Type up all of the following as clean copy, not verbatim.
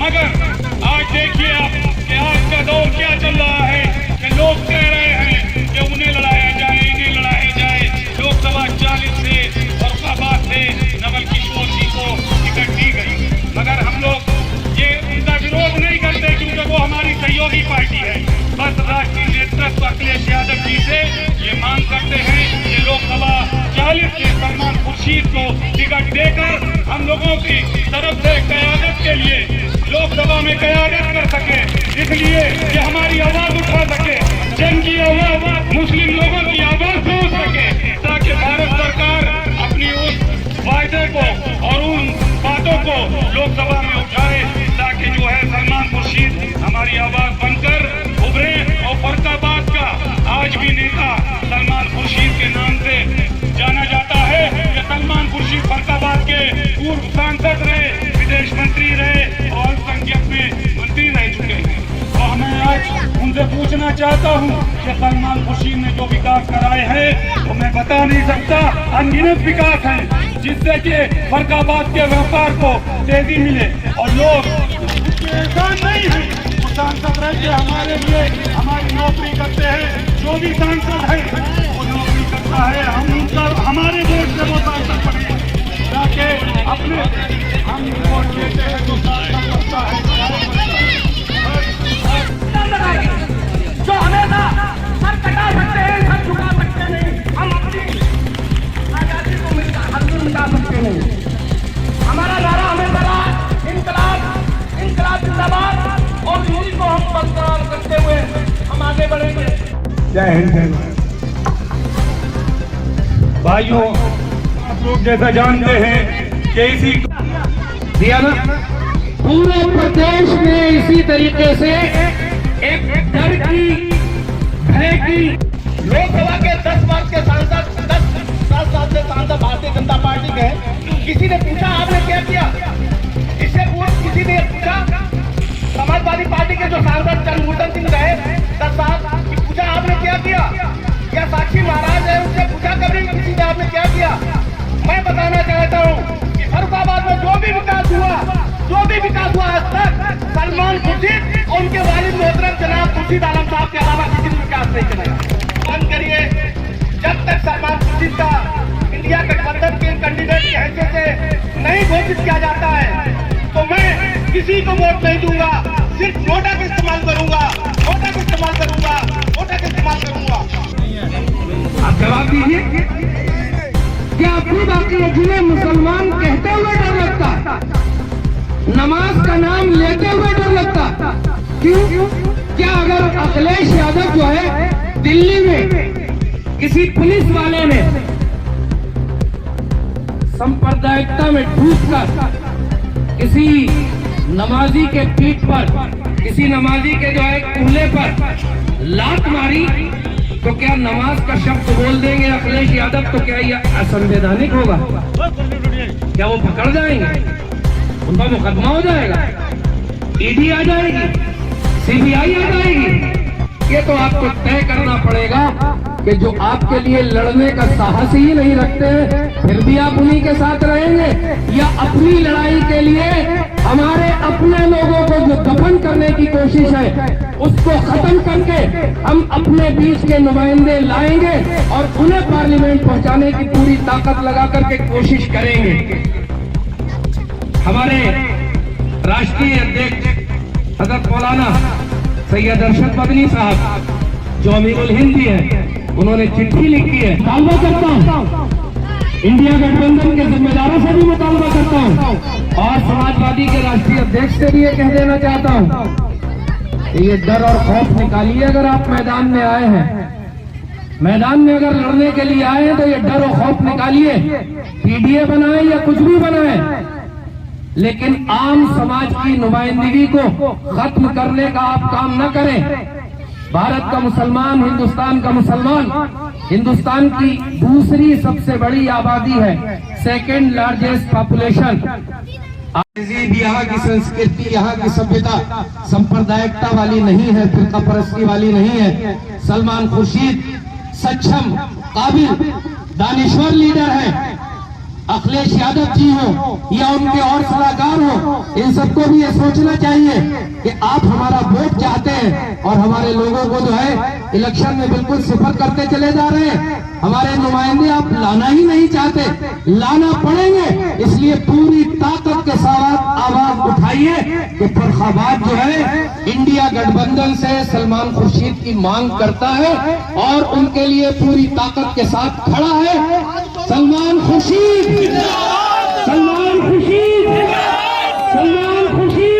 मगर आज देखिए आप कि आज का दौर क्या चल रहा है कि लोग कह रहे हैं कि उन्हें लड़ाया जाए, इन्हें लड़ाया जाए। लोकसभा 40 से फर्रुखाबाद से नवल किशोर जी को टिकट दी गई, मगर हम लोग ये उनका विरोध नहीं करते क्योंकि वो हमारी सहयोगी पार्टी है। बस राष्ट्रीय नेतृत्व अखिलेश यादव जी से ये मांग करते हैं कि लोकसभा 40 से सलमान खुर्शीद को टिकट देकर हम लोगों की तरफ से क़यादत के लिए लोकसभा में क़यादत कर सके, इसलिए कि हमारी आवाज उठा सके, जन की आवाज, मुस्लिम लोगों की आवाज सुन सके, ताकि भारत सरकार अपनी उस वायदे को और उन बातों को लोकसभा में उठाए, ताकि जो है सलमान खुर्शीद हमारी आवाज बनकर उभरे। और फर्रुखाबाद का आज भी नेता सलमान खुर्शीद के नाम से जाना जाता है कि सलमान खुर्शीद फर्रुखाबाद के पूर्व सांसद रहे, विदेश मंत्री रहे और अल्पसंख्यक में मंत्री रह चुके हैं। और मैं आज उनसे पूछना चाहता हूं कि सलमान खुर्शीद ने जो विकास कराए हैं वो मैं बता नहीं सकता, अनगिनत विकास है, जिससे कि फर्रुखाबाद के व्यापार को तेजी मिले। और लोग एहसान नहीं है, वो सांसद रह के हमारे लिए हमारी नौकरी करते हैं। जो भी सांसद है वो नौकरी करता है, हम उनका हमारे वोट से वो सांसद बने, ताकि अपने हम वोट देते हैं जो सांसद करता है। जो हमेशा सर कटा सकते हैं, सर झुका सकते नहीं, हम अपनी आजादी को मिटा सकते नहीं। हमारा नारा हमेशा रहा इनकलाब, इनकलाब जिंदाबाद, और इसी को हम बरकरार करते हुए हम आगे बढ़ेंगे। जय हिंद, जय भारत। भाइयों, आप लोग जैसा जानते हैं कि इसी दिया ना पूरे प्रदेश में इसी तरीके से एक डर की, भय की, लोकसभा के 10 वर्ष के सांसद, 10 साल से सांसद भारतीय जनता पार्टी के हैं। किसी ने पूछा आपने क्या किया? इससे पूर्व किसी ने पूछा? समाजवादी पार्टी के जो सांसद चंद्रभूषण सिंह रहे 10 साल, पूछा आपने क्या किया? या साक्षी महाराज है, उनसे पूछा कभी किसी ने आपने क्या किया? मैं बताना चाहता हूँ कि फर्रुखाबाद में जो भी विकास हुआ आज तक सलमान खुर्शीद और उनके वालिद मोहतरम जनाब खुर्शीद आलम साहब के अलावा किसी ने विकास नहीं कराया। बंद करिए, जब तक सलमान खुर्शीद का इंडिया गठबंधन के कैंडिडेट की हैसियत से नहीं घोषित किया जाता है तो मैं किसी को वोट नहीं दूंगा, सिर्फ नोटा का इस्तेमाल करूंगा, नोटा का इस्तेमाल करूंगा, नोटा का इस्तेमाल करूंगा। आप जवाब दीजिए, क्या अपनी बाकी जिन्हें मुसलमान कहते हुए डर लगता, नमाज का नाम लेते हुए डर लगता? क्यों? क्या अगर अखिलेश यादव जो है दिल्ली में किसी पुलिस वाले ने सांप्रदायिकता में डूबकर किसी नमाजी के पीठ पर, किसी नमाजी के जो है कूल्हे पर लात मारी, तो क्या नमाज का शब्द बोल देंगे अखिलेश यादव तो क्या यह असंवैधानिक होगा? क्या वो पकड़ जाएंगे? उनका मुकदमा हो जाएगा, ईडी आ जाएगी, सीबीआई आ जाएगी। ये तो आपको तय करना पड़ेगा कि जो आपके लिए लड़ने का साहस ही नहीं रखते फिर भी आप उन्हीं के साथ रहेंगे, या अपनी लड़ाई के लिए हमारे अपने लोगों को जो दफन करने की कोशिश है उसको खत्म करके हम अपने बीच के नुमाइंदे लाएंगे और उन्हें पार्लियामेंट पहुंचाने की पूरी ताकत लगा करके कोशिश करेंगे। हमारे राष्ट्रीय अध्यक्ष हजरत मौलाना सैयद अरशद मदनी साहब जो अमीरुल हिंद भी हैं, उन्होंने चिट्ठी लिखी है। मुतालबा करता हूँ, इंडिया गठबंधन के जिम्मेदारों से भी मुतालबा करता हूँ और समाजवादी के राष्ट्रीय अध्यक्ष से भी ये कह देना चाहता हूँ, ये डर और खौफ निकालिए। अगर आप मैदान में आए हैं, मैदान में अगर लड़ने के लिए आए हैं तो ये डर और खौफ निकालिए। पीडीए बनाए या कुछ भी बनाए, लेकिन आम समाज की नुमाइंदगी को खत्म करने का आप काम न करें। भारत का मुसलमान, हिंदुस्तान का मुसलमान, हिंदुस्तान की दूसरी सबसे बड़ी आबादी है, सेकेंड लार्जेस्ट पॉपुलेशन। यहाँ की संस्कृति, यहाँ की सभ्यता सांप्रदायिकता वाली नहीं है, फिरका परस्ती वाली नहीं है। सलमान खुर्शीद सक्षम, काबिल, दानिश्वर लीडर है। अखिलेश यादव जी हो या उनके और सलाहकार हो, इन सबको भी ये सोचना चाहिए कि आप हमारा वोट चाहते हैं और हमारे लोगों को जो है इलेक्शन में बिल्कुल सिफर करते चले जा रहे हैं। हमारे नुमाइंदे आप लाना ही नहीं चाहते, लाना पड़ेंगे। इसलिए पूरी ताकत के साथ आवाज उठाइए कि फर्रुखाबाद जो है इंडिया गठबंधन से सलमान खुर्शीद की मांग करता है और उनके लिए पूरी ताकत के साथ खड़ा है। सलमान खुर्शीद, सलमान खुर्शीद, सलमान खुर्शीद।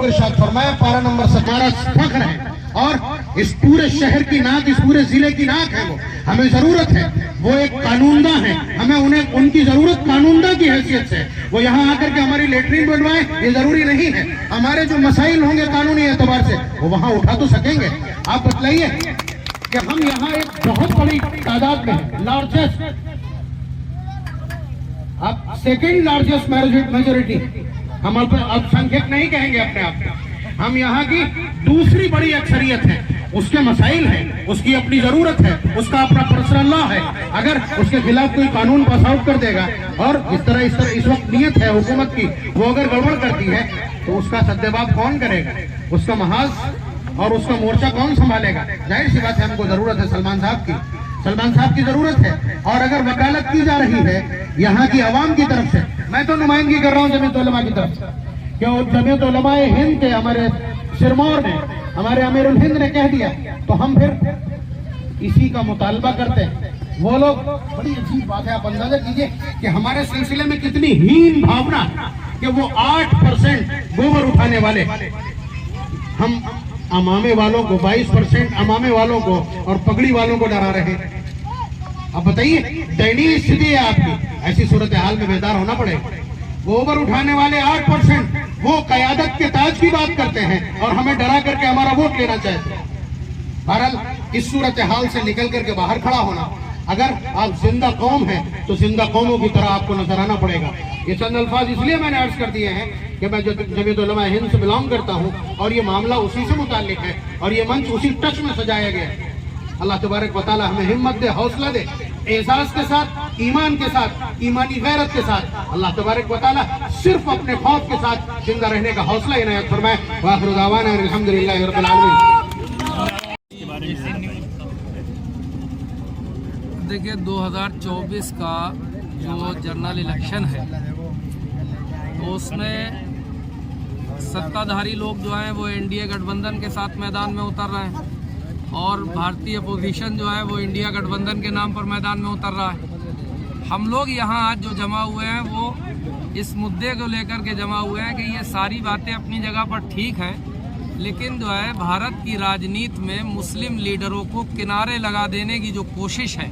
इरशाद फरमाया पारा नंबर 17 फख्र है और इस पूरे शहर की नाक, इस पूरे जिले की नाक है। वो हमें जरूरत है, वो एक कानूनदा है, हमें उन्हें उनकी जरूरत कानूनदा की हैसियत से। वो यहाँ आकर के हमारी लेटरिन बनवाए ये जरूरी नहीं है। हमारे जो मसाइल होंगे कानूनी एतबार से वो वहाँ उठा तो सकेंगे। आप बतलाइए कि हम यहाँ एक बहुत बड़ी तादाद में लार्जेस्ट, आप सेकेंड लार्जेस्ट मेजोरिटी, हम अल्पसंख्यक नहीं कहेंगे अपने आप को, हम यहाँ की दूसरी बड़ी अक्सरियत है। उसके मसाइल हैं, उसकी अपनी जरूरत है, उसका अपना पर्सनल लॉ है। अगर उसके खिलाफ कोई कानून पास आउट कर देगा और इस तरह इस वक्त नियत है हुकूमत की, वो अगर गड़बड़ करती है तो उसका सद्देबाब कौन करेगा, उसका महाज और उसका मोर्चा कौन संभालेगा? जाहिर सी बात है हमको जरूरत है सलमान साहब की, सलमान साहब की जरूरत है। और अगर वकालत की जा रही है यहाँ की आवाम की तरफ से, मैं तो नुमाइंदगी कर रहा हूँ जमीयत उलमा की तरफ से, क्यों जमीयत उलमा हिंद के हमारे सिरमौर ने, हमारे अमीरुल हिंद ने कह दिया तो हम फिर इसी का मुतालबा करते हैं। वो लोग, बड़ी अजीब बात है, आप अंदाजा कीजिए कि हमारे सिलसिले में कितनी हीन भावना कि वो 8% गोबर उठाने वाले, हम अमामे वालों को 22% अमामे वालों को और पगड़ी वालों को डरा रहे हैं। अब बताइए, दयनीय स्थिति है आपकी। ऐसी सूरत हाल में बेदार होना पड़ेगा। गोबर उठाने वाले 8%, वो कयादत के ताज की बात करते हैं और हमें डरा करके हमारा वोट लेना चाहते हैं। बहरहाल इस सूरत हाल से निकल करके बाहर खड़ा होना, अगर आप जिंदा कौम हैं तो जिंदा कौमों की तरह आपको नजर आना पड़ेगा। ये चंद अल्फाज इसलिए मैंने अर्ज कर दिए हैं कि मैं जमीयत उलमा हिंद से बिलोंग करता हूँ और ये मामला उसी से मुताल्लिक है और ये मंच उसी टच में सजाया गया है। अल्लाह तबारक व तआला हमें हिम्मत दे, हौसला दे, एहसास के साथ, ईमान के साथ, ईमानी गैरत के साथ अल्लाह तबारक व तआला सिर्फ अपने खौफ के साथ जिंदा रहने का हौसला इनायत फरमाए। व आखिर दावाना अल्हम्दुलिल्लाहि रब्बिल आलमीन। देखिए 2024 का जो जनरल इलेक्शन है तो उसमें सत्ताधारी लोग जो हैं वो एनडीए गठबंधन के साथ मैदान में उतर रहे हैं और भारतीय अपोजिशन जो है वो इंडिया गठबंधन के नाम पर मैदान में उतर रहा है। हम लोग यहाँ आज जो जमा हुए हैं वो इस मुद्दे को लेकर के जमा हुए हैं कि ये सारी बातें अपनी जगह पर ठीक हैं, लेकिन जो है भारत की राजनीति में मुस्लिम लीडरों को किनारे लगा देने की जो कोशिश है,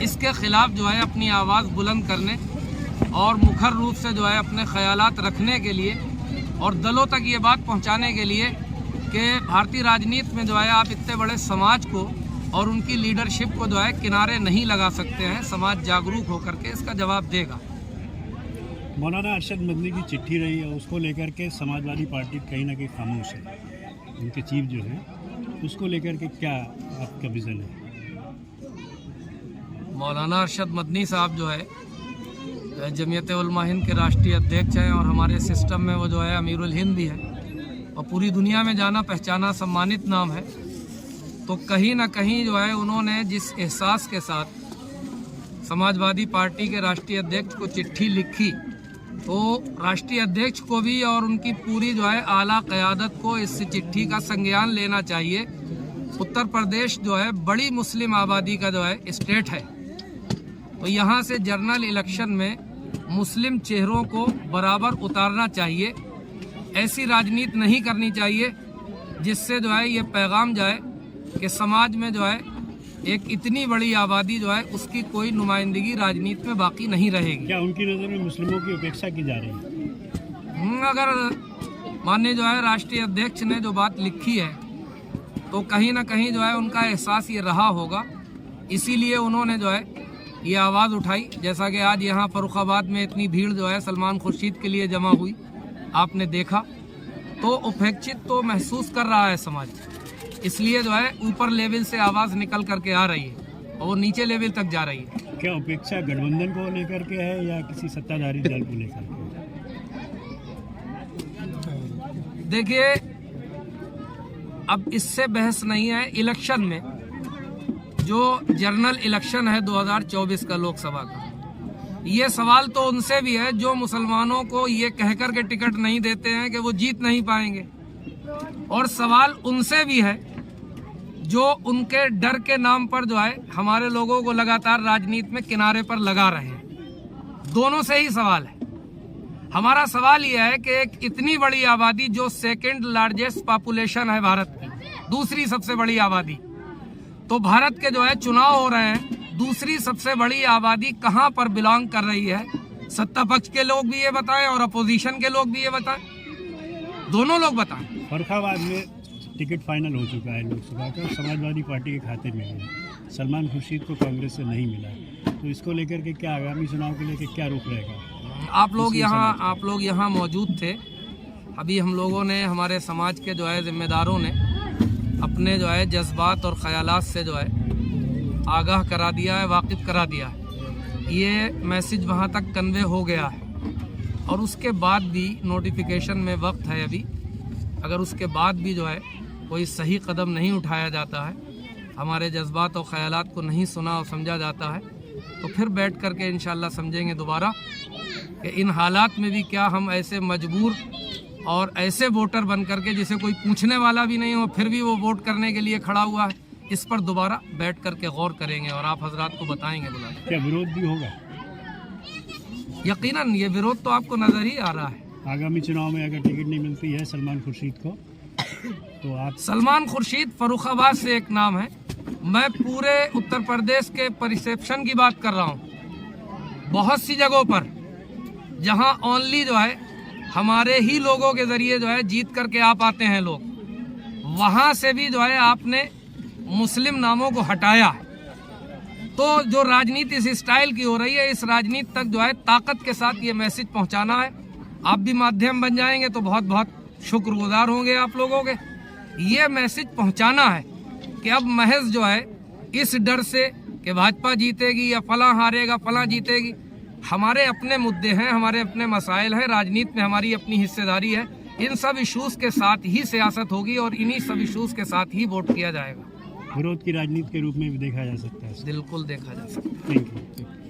इसके खिलाफ जो है अपनी आवाज़ बुलंद करने और मुखर रूप से जो है अपने ख्यालात रखने के लिए और दलों तक ये बात पहुंचाने के लिए कि भारतीय राजनीति में जो है आप इतने बड़े समाज को और उनकी लीडरशिप को जो है किनारे नहीं लगा सकते हैं। समाज जागरूक होकर के इसका जवाब देगा। मौलाना अरशद मदनी की चिट्ठी रही है, उसको लेकर के समाजवादी पार्टी कहीं ना कहीं खामोश है, उनके चीफ जो है, उसको लेकर के क्या आपका विज़न है? मौलाना अरशद मदनी साहब जो है जमीयत उलमा हिंद के राष्ट्रीय अध्यक्ष हैं और हमारे सिस्टम में वो जो है अमीरुल हिंद भी है और पूरी दुनिया में जाना पहचाना सम्मानित नाम है। तो कहीं ना कहीं जो है उन्होंने जिस एहसास के साथ समाजवादी पार्टी के राष्ट्रीय अध्यक्ष को चिट्ठी लिखी, तो राष्ट्रीय अध्यक्ष को भी और उनकी पूरी जो है आला क़यादत को इस चिट्ठी का संज्ञान लेना चाहिए। उत्तर प्रदेश जो है बड़ी मुस्लिम आबादी का जो है स्टेट है, तो यहाँ से जनरल इलेक्शन में मुस्लिम चेहरों को बराबर उतारना चाहिए। ऐसी राजनीति नहीं करनी चाहिए जिससे जो है ये पैगाम जाए कि समाज में जो है एक इतनी बड़ी आबादी जो है उसकी कोई नुमाइंदगी राजनीति में बाकी नहीं रहेगी। क्या उनकी नज़र में मुस्लिमों की उपेक्षा की जा रही है? अगर माननीय जो है राष्ट्रीय अध्यक्ष ने जो बात लिखी है तो कहीं ना कहीं जो है उनका एहसास ये रहा होगा, इसीलिए उन्होंने जो है ये आवाज़ उठाई। जैसा कि आज यहाँ फर्रुखाबाद में इतनी भीड़ जो है सलमान खुर्शीद के लिए जमा हुई, आपने देखा, तो उपेक्षित तो महसूस कर रहा है समाज। इसलिए जो है ऊपर लेवल से आवाज निकल करके आ रही है और वो नीचे लेवल तक जा रही है। क्या उपेक्षा गठबंधन को लेकर के है या किसी सत्ताधारी दल को लेकर के? देखिए, अब इससे बहस नहीं है। इलेक्शन में जो जनरल इलेक्शन है 2024 का लोकसभा का, ये सवाल तो उनसे भी है जो मुसलमानों को ये कहकर के टिकट नहीं देते हैं कि वो जीत नहीं पाएंगे, और सवाल उनसे भी है जो उनके डर के नाम पर जो है हमारे लोगों को लगातार राजनीति में किनारे पर लगा रहे हैं। दोनों से ही सवाल है। हमारा सवाल यह है कि एक इतनी बड़ी आबादी जो सेकंड लार्जेस्ट पॉपुलेशन है भारत की, दूसरी सबसे बड़ी आबादी, तो भारत के जो है चुनाव हो रहे हैं, दूसरी सबसे बड़ी आबादी कहां पर बिलोंग कर रही है? सत्ता पक्ष के लोग भी ये बताएं और अपोजिशन के लोग भी ये बताएं, दोनों लोग बताएं। फर्रुखाबाद में टिकट फाइनल हो चुका है लोकसभा का, समाजवादी पार्टी के खाते में है। सलमान खुर्शीद को कांग्रेस से नहीं मिला, तो इसको लेकर के क्या आगामी चुनाव को लेकर क्या रुख रहेगा? आप लोग यहाँ मौजूद थे। अभी हम लोगों ने, हमारे समाज के जो है जिम्मेदारों ने अपने जो है जज्बात और ख्यालात से जो है आगाह करा दिया है, वाकिफ करा दिया है। ये मैसेज वहाँ तक कन्वे हो गया है, और उसके बाद भी नोटिफिकेशन में वक्त है अभी। अगर उसके बाद भी जो है कोई सही कदम नहीं उठाया जाता है, हमारे जज्बात और ख्यालात को नहीं सुना और समझा जाता है, तो फिर बैठ करके इंशाल्लाह समझेंगे दोबारा कि इन हालात में भी क्या हम ऐसे मजबूर और ऐसे वोटर बन करके जिसे कोई पूछने वाला भी नहीं हो फिर भी वो वोट करने के लिए खड़ा हुआ है, इस पर दोबारा बैठ करके गौर करेंगे और आप हजरात को बताएंगे। बुला क्या विरोध भी होगा? यकीनन ये विरोध तो आपको नजर ही आ रहा है। आगामी चुनाव में अगर टिकट नहीं मिलती है सलमान खुर्शीद को, तो आप? सलमान खुर्शीद फर्रुखाबाद से एक नाम है। मैं पूरे उत्तर प्रदेश के परिसेप्शन की बात कर रहा हूँ। बहुत सी जगहों पर जहाँ ओनली जो है हमारे ही लोगों के जरिए जो है जीत करके आप आते हैं लोग, वहाँ से भी जो है आपने मुस्लिम नामों को हटाया। तो जो राजनीति इस स्टाइल की हो रही है, इस राजनीति तक जो है ताकत के साथ ये मैसेज पहुँचाना है। आप भी माध्यम बन जाएंगे तो बहुत बहुत शुक्रगुजार होंगे आप लोगों के। ये मैसेज पहुंचाना है कि अब महज जो है इस डर से कि भाजपा जीतेगी या फलां हारेगा, फलां जीतेगी, हमारे अपने मुद्दे हैं, हमारे अपने मसाइल हैं, राजनीति में हमारी अपनी हिस्सेदारी है। इन सब इशूज के साथ ही सियासत होगी और इन्हीं सब इशूज के साथ ही वोट किया जाएगा। विरोध की राजनीति के रूप में भी देखा जा सकता है। बिल्कुल देखा जा सकता है। Thank you.